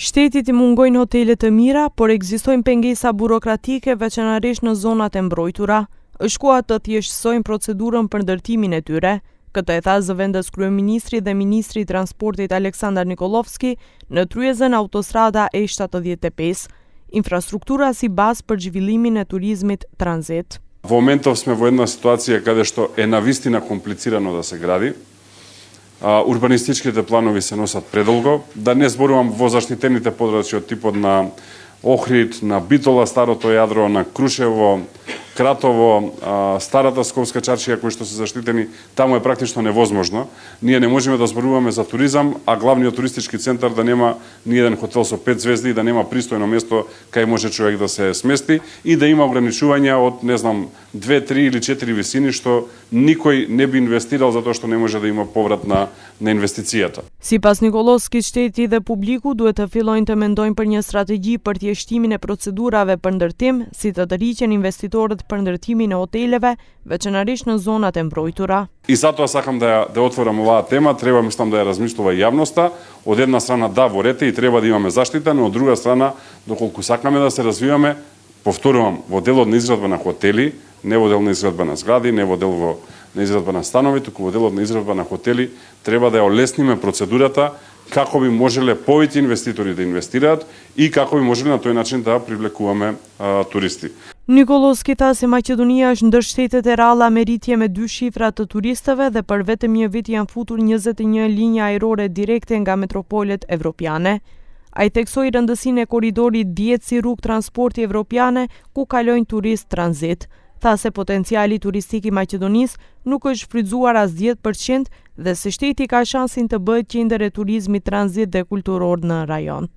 Shtetit I mungojnë hotele të mira, por ekzistojnë pengesa burokratike veçanërisht në zonat e mbrojtura. Është koha të thjeshtësojnë procedurën për ndërtimin e tyre. Këtë e tha zëvendës kryeministri dhe ministri I transportit Aleksandar Nikolovski në tryezën autostrada E75, infrastruktura si bazë për zhvillimin e turizmit tranzit. Во моментов сме во една ситуација каде што е навистина комплицирано да се гради. Урбанистичките планови се носат предолго, да не зборувам во заштитените подрачја од типот на Охрид, на Битола, Старото Јадро, на Крушево, Кратово, Старата Сковска чаршија кои што се заштитени, таму е практично невозможно. Ние не можеме да зборуваме за туризам, а главниот туристички центар да нема ни еден хотел со 5 звезди и да нема пристојно место кај може човек да се смести и да има ограничувања од, не знам, 2, 3 или 4 висини што никој не би инвестирал затоа што не може да има поврат на инвестицијата. Sipas Nikolovskit, shteti dhe publiku duhet të fillojnë të mendojnë për një strategji për thjeshtimin e procedurave për ndërtim, si të tërhiqen investitorët për ndërtimin e hoteleve, veçanërisht në zonat e mbrojtura. И затоа сакам да отворам оваа тема, треба мислам да ја размислува јавноста. Од една страна да, во ред и треба да имаме заштита, но од друга страна, доколку сакаме да се развиваме, повторувам, во делот на изградба на хотели, не во дел на изградба на згради, не во дел на изградба на станови, туку во делот на изградба на хотели, треба да ја олесниме процедурата како би можеле повеќе инвеститори да инвестираат и како би можеле на тој начин да привлекуваме туристи. Nikolovski tha se Maqedonia është ndër shtetet e ralla me rritje me 2 shifra të turistëve dhe për vetëm një vit janë futur 21 linja ajrore direkte nga metropolet evropiane. Ai theksoi rëndësinë e korridorit 10 si rrugë transporti evropiane ku kalojnë turist tranzit. Tha se potenciali turistik I Maqedonisë nuk është shfrytzuar as 10% dhe se shteti ka shansin të bëhet qendër e turizmit tranzit dhe kulturor në rajon.